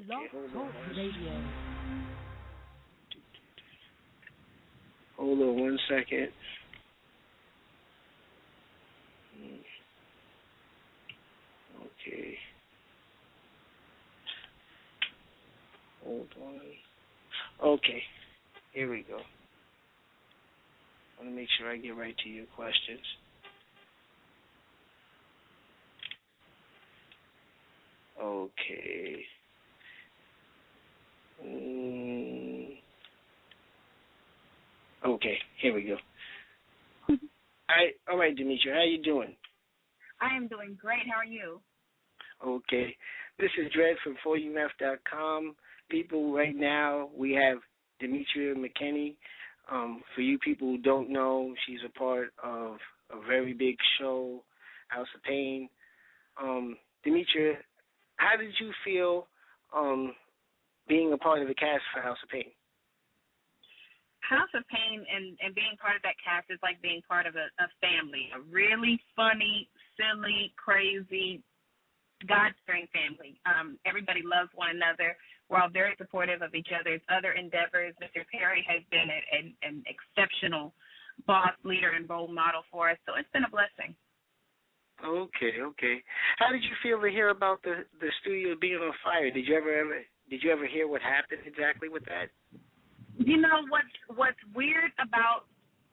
Blog hold Talk on. Radio. Hold on 1 second. Okay. Hold on. Okay. Here we go. I want to make sure I get right to your questions. Okay. Okay, here we go. All right, Demetria, how you doing? I am doing great. How are you? Okay. This is Dred from 4UMF.com. People, right now we have Demetria McKinney. For you people who don't know, she's a part of a very big show, House of Payne. Demetria, how did you feel being a part of the cast for House of Payne? House of Payne and being part of that cast is like being part of a family, a really funny, silly, crazy, God-fearing family. Everybody loves one another. We're all very supportive of each other's other endeavors. Mr. Perry has been an exceptional boss, leader, and role model for us, so it's been a blessing. Okay. How did you feel to hear about the studio being on fire? Did you ever hear what happened exactly with that? You know what's weird about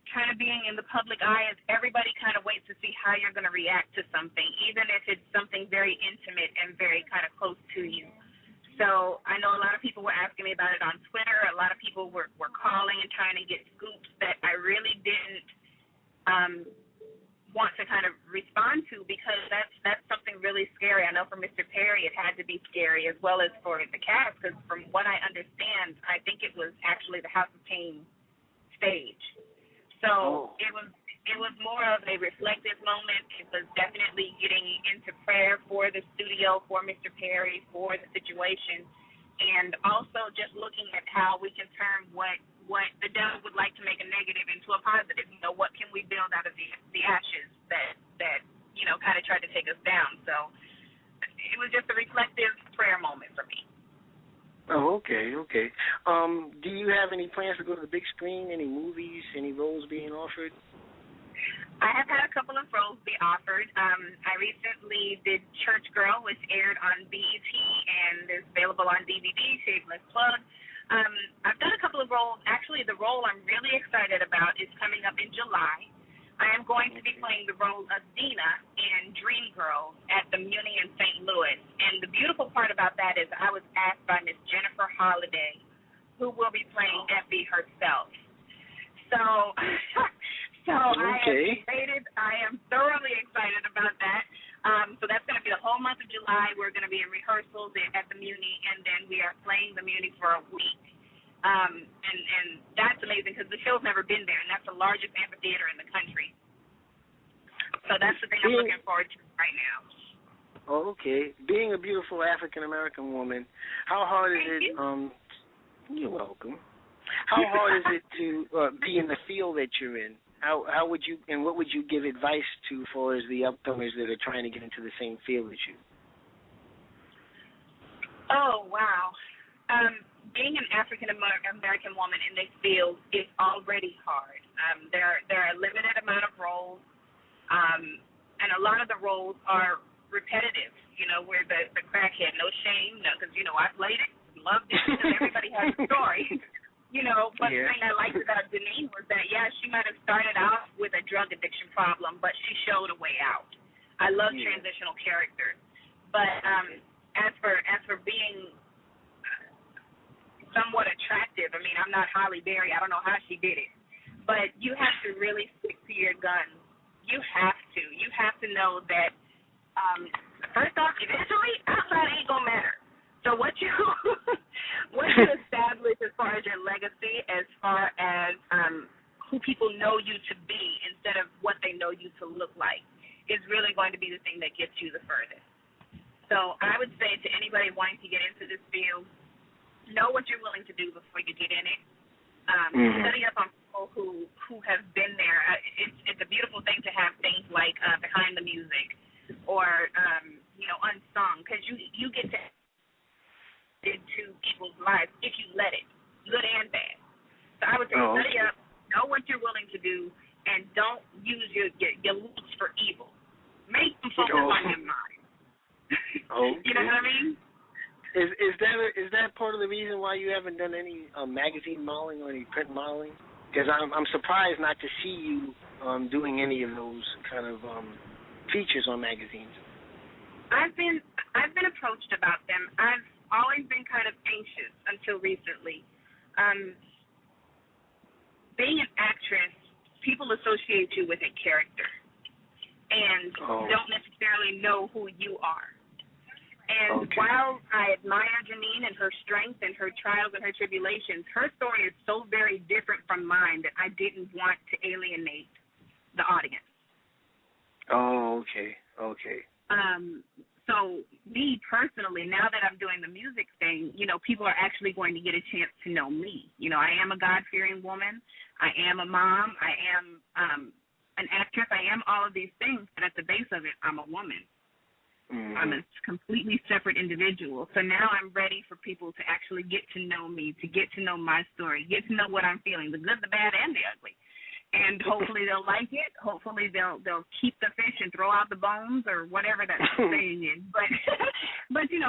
kind of being in the public eye is everybody kind of waits to see how you're going to react to something, even if it's something very intimate and very kind of close to you. So I know a lot of people were asking me about it on Twitter. A lot of people were calling and trying to get scoops that I really didn't want to kind of respond to because that's something really scary. I know for Mr. Perry it had to be scary as well as for the cast because from what I understand, I think it was actually the House of Payne stage. So it was more of a reflective moment. It was definitely getting into prayer for the studio, for Mr. Perry, for the situation, and also just looking at how we can turn what the devil would like to make a negative into a positive. You know, what can we build out of the ashes that kind of tried to take us down. So it was just a reflective prayer moment for me. Oh, okay. Do you have any plans to go to the big screen? Any movies? Any roles being offered? I have had a couple of roles be offered. I recently did Church Girl, which aired on BET and is available on DVD, shameless plug. I've done a couple of roles. Actually, the role I'm really excited about is coming up in July. I am going to be playing the role of Deanna in Dreamgirls at the Muni in St. Louis. And the beautiful part about that is I was asked by Miss Jennifer Holliday, who will be playing Effie herself. So I am excited. I am thoroughly excited about that. So that's going to be the whole month of July. We're going to be in rehearsals at the Muni, and then we are playing the Muni for a week. And that's amazing because the show's never been there, and that's the largest amphitheater in the country. So that's the thing I'm looking forward to right now. Oh, okay. Being a beautiful African-American woman, how hard is it? You're welcome. How hard is it to be in the field that you're in? How would you, and what would you give advice to for as the upcomers that are trying to get into the same field as you? Oh, wow. Being an African-American woman in this field is already hard. There are a limited amount of roles, and a lot of the roles are repetitive. You know, we're the crackhead, no shame, because, I played it, loved it, because everybody has a story. But the thing I liked about Denise was that, she might have started out with a drug addiction problem, but she showed a way out. I love transitional characters. But as for being somewhat attractive, I mean, I'm not Halle Berry. I don't know how she did it. But you have to really stick to your guns. You have to. You have to know that, first off, eventually, outside ain't going to matter. So what you establish as far as your legacy, as far as who people know you to be instead of what they know you to look like, is really going to be the thing that gets you the furthest. So I would say to anybody wanting to get into this field, know what you're willing to do before you get in it. Study up on people who have been there. It's a beautiful thing to have things like Behind the Music or Unsung, because you get to people's lives if you let it, good and bad. So I would say study up, know what you're willing to do, and don't use your looks for evil. Make them focus on your mind. You know what I mean? Is that part of the reason why you haven't done any magazine modeling or any print modeling? Because I'm surprised not to see you doing any of those kind of features on magazines. I've been approached about them. I've always been kind of anxious until recently. Being an actress, people associate you with a character and don't necessarily know who you are. And while I admire Janine and her strength and her trials and her tribulations, her story is so very different from mine that I didn't want to alienate the audience. Oh, okay. So me personally, now that I'm doing the music thing, people are actually going to get a chance to know me. I am a God-fearing woman. I am a mom. I am an actress. I am all of these things, but at the base of it, I'm a woman. Mm-hmm. I'm a completely separate individual. So now I'm ready for people to actually get to know me, to get to know my story, get to know what I'm feeling, the good, the bad, and the ugly. And hopefully they'll like it. Hopefully they'll keep the fish and throw out the bones or whatever that saying is. But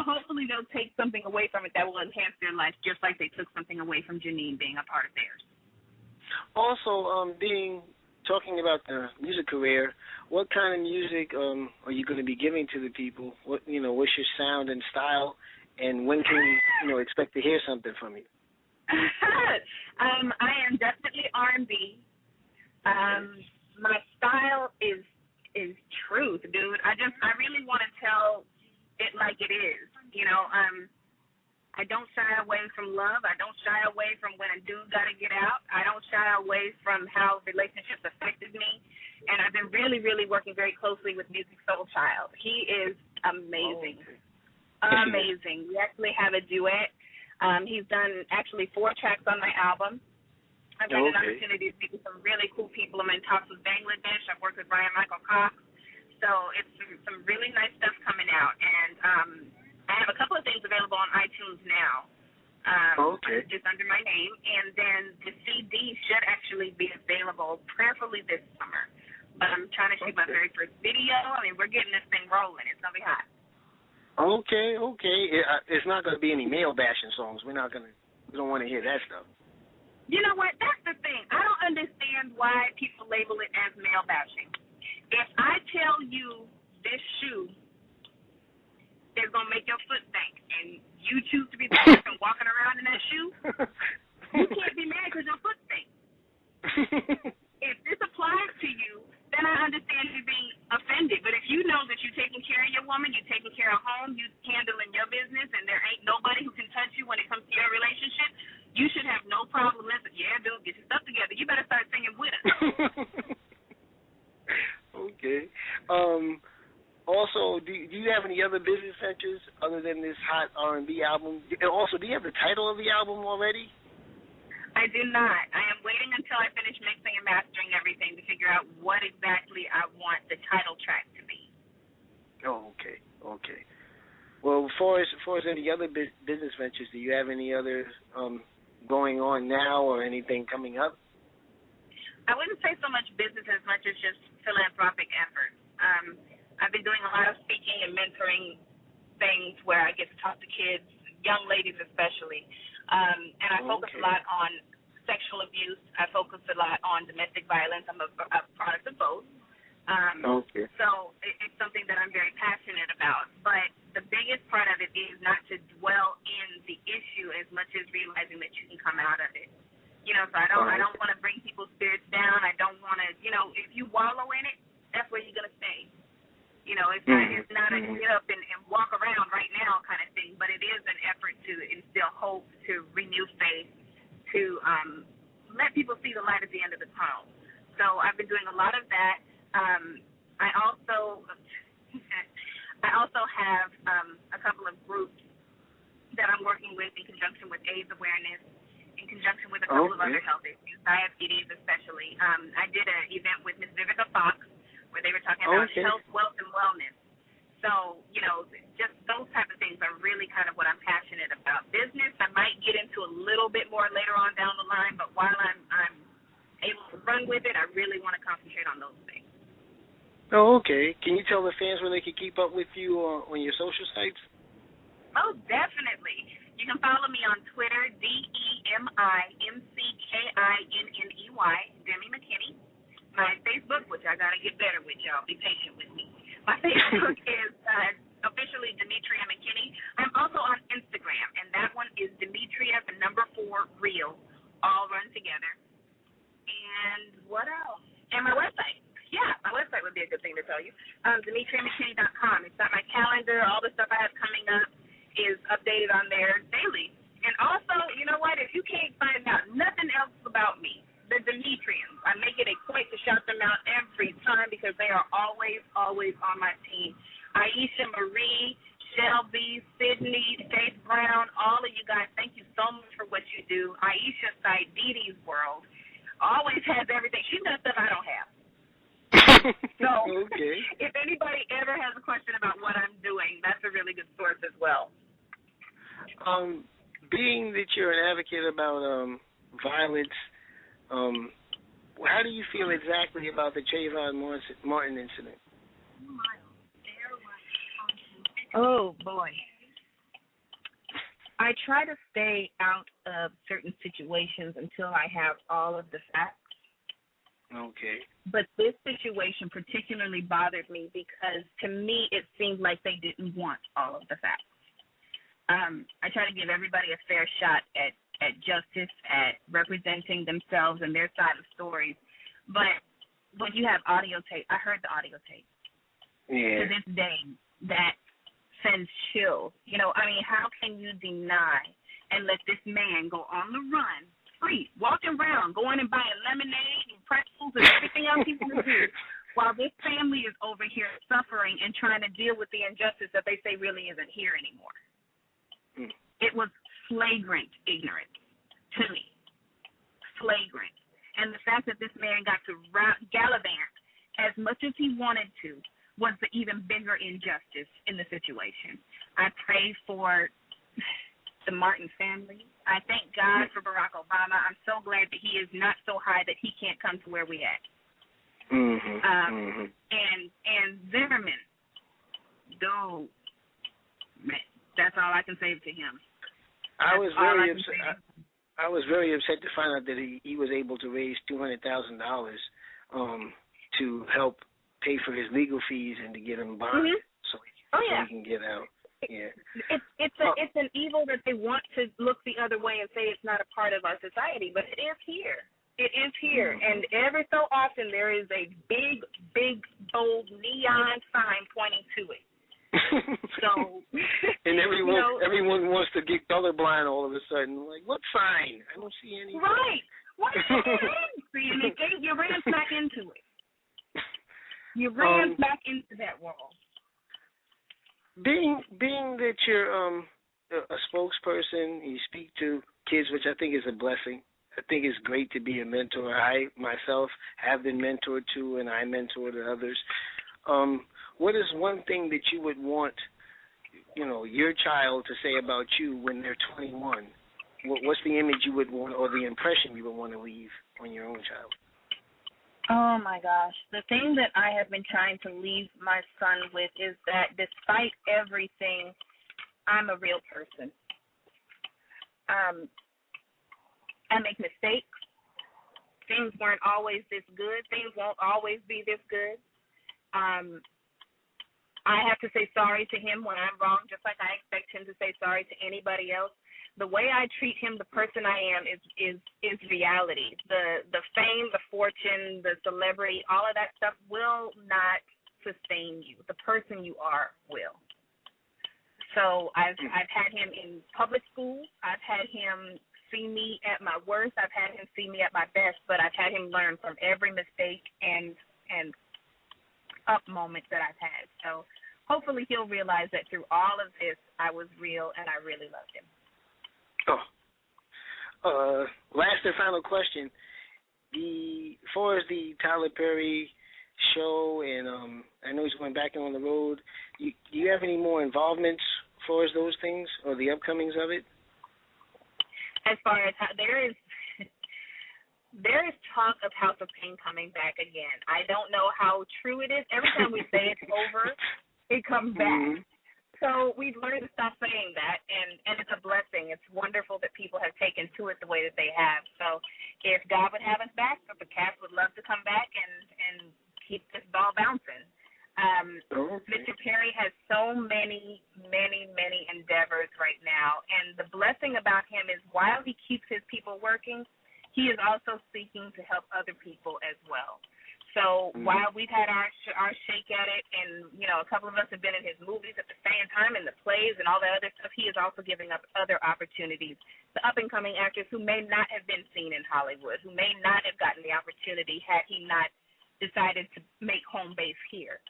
hopefully they'll take something away from it that will enhance their life, just like they took something away from Janine being a part of theirs. Also, talking about the music career, what kind of music are you going to be giving to the people? What's your sound and style, and when can we expect to hear something from you? I am definitely R&B. My style is truth, dude. I really want to tell it like it is. I don't shy away from love. I don't shy away from when a dude got to get out. I don't shy away from how relationships affected me. And I've been really, really working very closely with Music Soul Child. He is amazing. Amazing. We actually have a duet. He's done actually 4 tracks on my album. I've had an opportunity to speak with some really cool people. I'm in talks with Bangladesh. I've worked with Brian Michael Cox. So it's some really nice stuff coming out. And I have a couple of things available on iTunes now. Just under my name. And then the CD should actually be available prayerfully this summer. But I'm trying to shoot my very first video. I mean, we're getting this thing rolling. It's going to be hot. Okay. It's not going to be any male bashing songs. We don't want to hear that stuff. You know what? That's the thing. I don't understand why people label it as male bashing. If I tell you this shoe is going to make your foot stink and you choose to be the person walking around in that shoe, you can't be mad because your foot stinks. If this applies to you, then I understand you being offended. But if you know that you're taking care of your woman, you're taking care of home, you're handling your business, and there ain't nobody who can touch you when it comes to your relationship, you should have no problem listening. Yeah, dude, get your stuff together. You better start singing with us. Okay. Also, do you have any other business ventures other than this hot R&B album? And also, do you have the title of the album already? I do not. I am waiting until I finish mixing and mastering everything to figure out what exactly I want the title track to be. Oh, okay. Well, as far as any other business ventures, do you have any other going on now or anything coming up? I wouldn't say so much business as much as just philanthropic efforts. I've been doing a lot of speaking and mentoring things where I get to talk to kids, young ladies especially, and I focus a lot on sexual abuse. I focus a lot on domestic violence. I'm a product of both. So it's something that I'm very passionate about. But the biggest part of it is not to dwell in the issue as much as realizing that you can come out of it. So I don't want to bring people's spirits down. I don't want to, if you wallow in it, that's where you're going to stay. It's not a get up and walk around right now kind of thing, but it is an effort to instill hope, to renew faith, to let people see the light at the end of the tunnel. So I've been doing a lot of that. I also have a couple of groups that I'm working with in conjunction with AIDS awareness, in conjunction with a couple of other health issues, diabetes especially. I did an event with Ms. Vivica Fox where they were talking about health, wealth, and wellness. So, just those type of things are really kind of what I'm passionate about. Business, I might little bit more later on down the line, but while I'm able to run with it, I really want to concentrate on those things. Oh, okay. Can you tell the fans where they can keep up with you on your social sites? Oh, definitely. You can follow me on Twitter, DEMIMCKINNEY, Demi McKinney. My Facebook, which I got to get better with, y'all. Be patient with me. My Facebook is officially Demetria McKinney. I'm also on Instagram, and that one is Demetria, the number 4, real, all run together. And what else? And my website. Yeah, my website would be a good thing to tell you. DemetriaMcKinney.com. It's got my calendar. All the stuff I have coming up is updated on there daily. And also, you know what? If you can't find out nothing else about me, the Demetrians, I make it a point to shout them out every time because they are always, always on my team. Aisha, Marie, Shelby, Sydney, Faith Brown, all of you guys, thank you so much for what you do. Aisha's site, Dee Dee's World, always has everything. She does stuff I don't have. So okay. If anybody ever has a question about what I'm doing, that's a really good source as well. Being that you're an advocate about violence, how do you feel exactly about the Trayvon Martin incident? Oh, boy. I try to stay out of certain situations until I have all of the facts. Okay. But this situation particularly bothered me because, to me, it seemed like they didn't want all of the facts. I try to give everybody a fair shot at justice, at representing themselves and their side of stories. But when you have audio tape, I heard the audio tape. Yeah. To this day, that sends chills. You know, I mean, how can you deny and let this man go on the run, free, walking around, going and buying lemonade and pretzels and everything else he's going to do, while this family is over here suffering and trying to deal with the injustice that they say really isn't here anymore? It was flagrant ignorance to me. Flagrant. And the fact that this man got to gallivant as much as he wanted to was the even bigger injustice in the situation. I pray for the Martin family. I thank God for Barack Obama. I'm so glad that he is not so high that he can't come to where we at. And Zimmerman, dude, man, that's all I can say to him. I was very upset. I was very upset to find out that he was able to raise $200,000 to help pay for his legal fees and to get him bond so he can get out. Yeah. It's an evil that they want to look the other way and say it's not a part of our society, but it is here. It is here, and every so often there is a big, bold neon sign pointing to it. So, and everyone wants to get colorblind all of a sudden. Like, what sign? I don't see any. Right. What is it? You ran back into it. You ran back into that world. Being that you're a spokesperson, you speak to kids, which I think is a blessing. I think it's great to be a mentor. I myself have been mentored to, and I mentored others. What is one thing that you would want, your child to say about you when they're 21? What's the image you would want, or the impression you would want to leave on your own child? Oh, my gosh. The thing that I have been trying to leave my son with is that despite everything, I'm a real person. I make mistakes. Things weren't always this good. Things won't always be this good. I have to say sorry to him when I'm wrong, just like I expect him to say sorry to anybody else. The way I treat him, the person I am, is reality. The fame, the fortune, the celebrity, all of that stuff will not sustain you. The person you are will. So I've had him in public school. I've had him see me at my worst. I've had him see me at my best. But I've had him learn from every mistake and up moment that I've had. So hopefully he'll realize that through all of this, I was real and I really loved him. Last and final question. As far as the Tyler Perry show, and I know he's going back on the road, do you have any more involvements as far as those things or the upcomings of it? as far as how there is talk of House of Payne coming back again. I don't know how true it is. Every time we say it's over, it comes back. So we've learned to stop saying that, and it's a blessing. It's wonderful that people have taken to it the way that they have. So if God would have us back, if the cast would love to come back and keep this ball bouncing. Mr. Perry has so many endeavors right now, and the blessing about him is while he keeps his people working, he is also seeking to help other people as well. So while we've had our shake at it, and, you know, a couple of us have been in his movies at the same time, and the plays and all that other stuff, he is also giving up other opportunities to up-and-coming actors who may not have been seen in Hollywood, who may not have gotten the opportunity had he not decided to make home base here.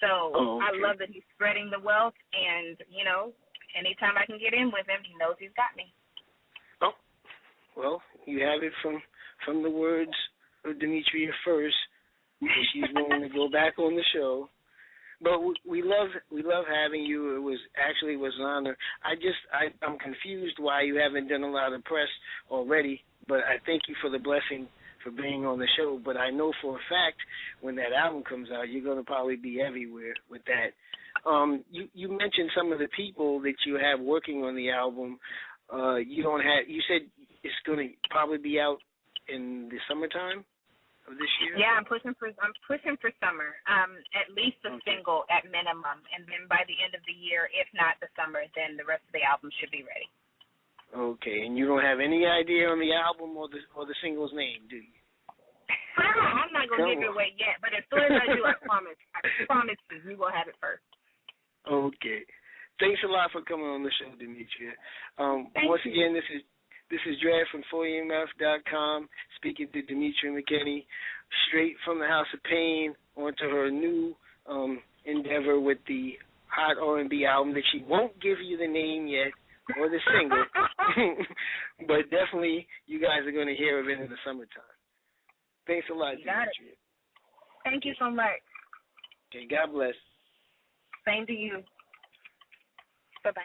So I love that he's spreading the wealth, and, you know, anytime I can get in with him, he knows he's got me. Oh, well, you have it from the words of Demetria first. She's willing to go back on the show, but we love having you. It was an honor. I'm confused why you haven't done a lot of press already, but I thank you for the blessing for being on the show. But I know for a fact when that album comes out, you're going to probably be everywhere with that. You mentioned some of the people that you have working on the album. You said it's going to probably be out in the summertime of this year? Yeah, I'm pushing for summer. At least a single at minimum, and then by the end of the year, if not the summer, then the rest of the album should be ready. Okay, and you don't have any idea on the album or the single's name, do you? I'm not gonna give it away yet, but as soon as I do, I promise you will have it first. Okay. Thanks a lot for coming on the show, Demetria. Once again, this is Dred from ForYouMouth.com speaking to Demetria McKinney, straight from the House of Payne onto her new endeavor with the hot R&B album that she won't give you the name yet or the single, but definitely you guys are going to hear of it in the summertime. Thanks a lot, Demetria. Thank you so much. Okay, God bless. Same to you. Bye-bye.